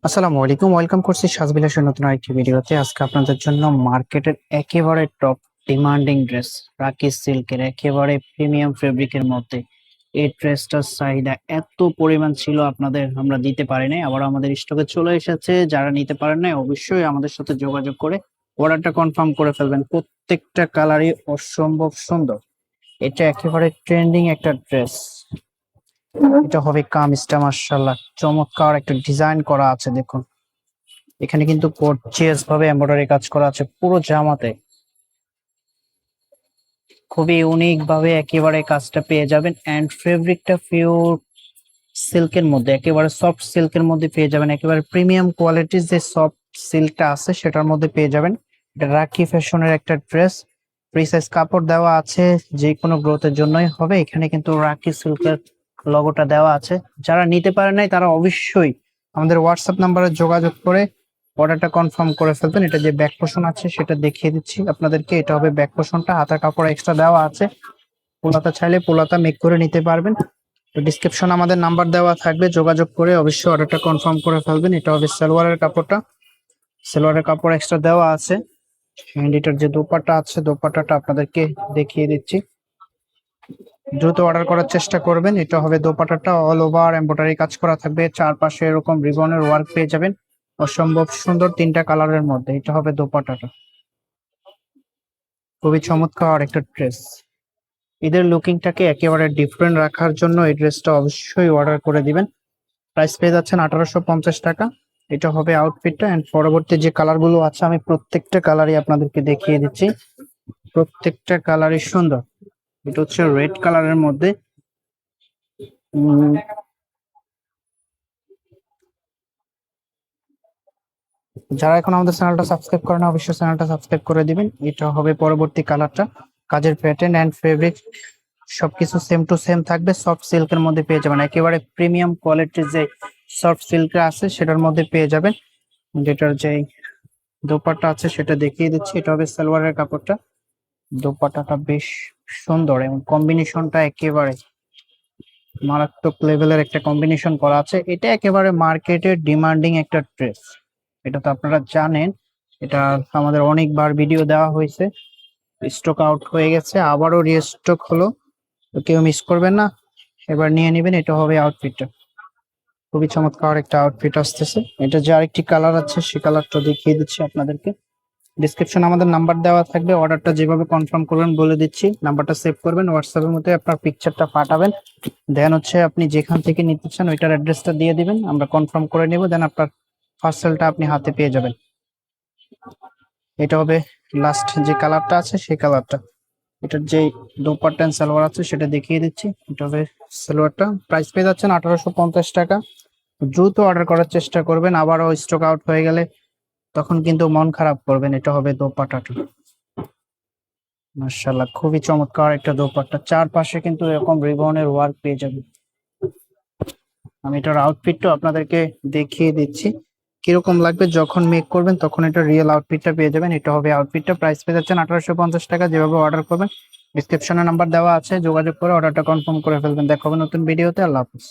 আসসালামু আলাইকুম, ওয়েলকাম করছি সাজবিলাসের নতুন আরেকটি ভিডিওতে। আজকে আপনাদের জন্য মার্কেটের একেবারে টপ ডিমান্ডিং ড্রেস রাকি সিল্কের একেবারে প্রিমিয়াম ফেব্রিকের মধ্যে এই ড্রেসটার চাহিদা এত পরিমাণ ছিল আপনাদের আমরা দিতে পারি নাই, আবার আমাদের স্টকে চলে এসেছে। যারা নিতে পারেন নাই অবশ্যই আমাদের সাথে যোগাযোগ করে অর্ডারটা কনফার্ম করে ফেলবেন। প্রত্যেকটা কালারই অসম্ভব সুন্দর। এটা একেবারে ট্রেন্ডিং একটা ড্রেস। এটা হবে কামিজটা মাশাআল্লাহ চমৎকার একটা ডিজাইন করা আছে, দেখুন এখানে কিন্তু গর্জিয়াস ভাবে এমব্রয়ডারি কাজ করা আছে পুরো জামাতে। খুবই ইউনিক ভাবে একেবারে কাজটা পেয়ে যাবেন, এন্ড ফেব্রিকটা পিওর সিল্কের মধ্যে, একেবারে সফট সিল্কের মধ্যে পেয়ে যাবেন। একেবারে প্রিমিয়াম কোয়ালিটির যে সফট সিল্কটা আছে সেটার মধ্যে পেয়ে যাবেন। এটা রাখি ফ্যাশনের একটা ড্রেস, ফ্রি সাইজ কাপড় দেওয়া আছে, যে কোনো গ্রোথের জন্যই হবে। এখানে কিন্তু রাখি সিল্কের লগোটা দেওয়া আছে। যারা নিতে পারে নাই তারা অবশ্যই আমাদের হোয়াটসঅ্যাপ নাম্বারে যোগাযোগ করে অর্ডারটা কনফার্ম করে ফেলবেন। এটা যে ব্যাক পোর্শন আছে সেটা দেখিয়ে দিচ্ছি আপনাদেরকে। এটা হবে ব্যাক পোর্শনটা, হাতার কাপড় এক্সট্রা দেওয়া আছে। পোলাতা চাইলে পোলাতা মেক করে নিতে পারবেন। তো ডিসক্রিপশনে আমাদের নাম্বার দেওয়া থাকবে, যোগাযোগ করে অবশ্যই অর্ডারটা কনফার্ম করে ফেলবেন। এটা হবে সালোয়ারের কাপড়টা, সালোয়ারের কাপড় এক্সট্রা দেওয়া আছে। এন্ড এটার যে দোপাট্টা আছে দোপাট্টাটা আপনাদেরকে দেখিয়ে দিচ্ছি, দ্রুত অর্ডার করার চেষ্টা করবেন। এটা হবে দোপাট্টাটা, অল ওভার এমব্রয়ডারি কাজ করা থাকবে, চারপাশে এরকম রিবনের ওয়ার্ক পেয়ে যাবেন অসম্ভব সুন্দর তিনটা কালারের মধ্যে। এটা হবে দোপাট্টাটা, খুবই চমৎকার একটা ড্রেস। ঈদের লুকিংটাকে একেবারে ডিফারেন্ট রাখার জন্য এই ড্রেসটা অবশ্যই অর্ডার করে দিবেন। প্রাইস পেয়ে যাচ্ছেন 1850 টাকা। এটা হবে আউটফিটটা, এন্ড পরবর্তী যে কালার গুলো আছে আমি প্রত্যেকটা কালারই আপনাদেরকে দেখিয়ে দিচ্ছি। প্রত্যেকটা কালারই সুন্দর। এটা হচ্ছে রেড কালারের মধ্যে। উম, যারা এখন আমাদের চ্যানেলটা সাবস্ক্রাইব করেন অবশ্যই চ্যানেলটা সাবস্ক্রাইব করে দিবেন। এটা হবে পরবর্তী কালারটা। কাজের প্যাটার্ন এন্ড ফেব্রিক সবকিছু সেম টু সেম থাকবে, সফট সিল্কের মধ্যে পেয়ে যাবেন। একেবারে প্রিমিয়াম কোয়ালিটির যে সফট সিল্ক আছে সেটার মধ্যে পেয়ে যাবেন। যেটার যে দোপাট্টা আছে সেটা দেখিয়ে দিচ্ছি। এটা হবে সালোয়ারের কাপড়টা, দোপাট্টাটা বেশ সুন্দর এবং কম্বিনেশনটা একেবারে মারাত্মক লেভেলের একটা কম্বিনেশন করা আছে। এটা একেবারে মার্কেটের ডিমান্ডিং একটা ড্রেস, এটা তো আপনারা জানেন। এটা আমাদের অনেকবার ভিডিও দেওয়া হয়েছে, স্টক আউট হয়ে গেছে, আবারও রিস্টক হলো। তো কেউ মিস করবেন না, এবার নিয়ে নেবেন। এটা হবে আউটফিটটা, খুবই চমৎকার একটা আউটফিট আসতেছে। এটা যে আরেকটি কালার আছে সেই কালারটা দেখিয়ে দিচ্ছি আপনাদেরকে। ডিসক্রিপশন আমাদের নাম্বার দেওয়া থাকবে, অর্ডারটা যেভাবে কনফার্ম করবেন বলে দিচ্ছি। নাম্বারটা সেভ করবেন, হোয়াটসঅ্যাপের মধ্যে আপনার পিকচারটা পাঠাবেন, দেন হচ্ছে আপনি যেখান থেকে নিতে চান ওইটার অ্যাড্রেসটা দিয়ে দিবেন, আমরা কনফার্ম করে নেব, দেন আপনার পার্সেলটা আপনি হাতে পেয়ে যাবেন। এটা হবে লাস্ট যে কালারটা আছে সেই কালারটা। এটার যে দোপাট্টা এন্ড সালোয়ার আছে সেটা দেখিয়ে দিচ্ছি। এটা হবে সালোয়ারটা, প্রাইস পেয়ে যাচ্ছেন 1850 টাকা। দ্রুত অর্ডার করার চেষ্টা করবেন, আবারও স্টক আউট হয়ে গেলে তখন কিন্তু মন খারাপ করবেন। এটা হবে দোপাট্টাটা, মাশাআল্লাহ খুবই চমৎকার একটা দোপাট্টা, চারপাশে কিন্তু এরকম রিবনের ওয়ার্ক পেয়ে যাবেন। আমি এটার আউটফিটটা আপনাদেরকে দেখিয়ে দিচ্ছি কিরকম লাগবে, যখন মেক করবেন তখন এটা রিয়েল আউটফিটটা পেয়ে যাবেন। এটা হবে আউটফিটটা, প্রাইস পেয়ে যাচ্ছেন 1850 টাকা। যেভাবে অর্ডার করবেন ডিসক্রিপশনে নাম্বার দেওয়া আছে, যোগাযোগ করে অর্ডারটা কনফার্ম করে ফেলবেন। দেখা হবে নতুন ভিডিওতে। আল্লাহ হাফিজ।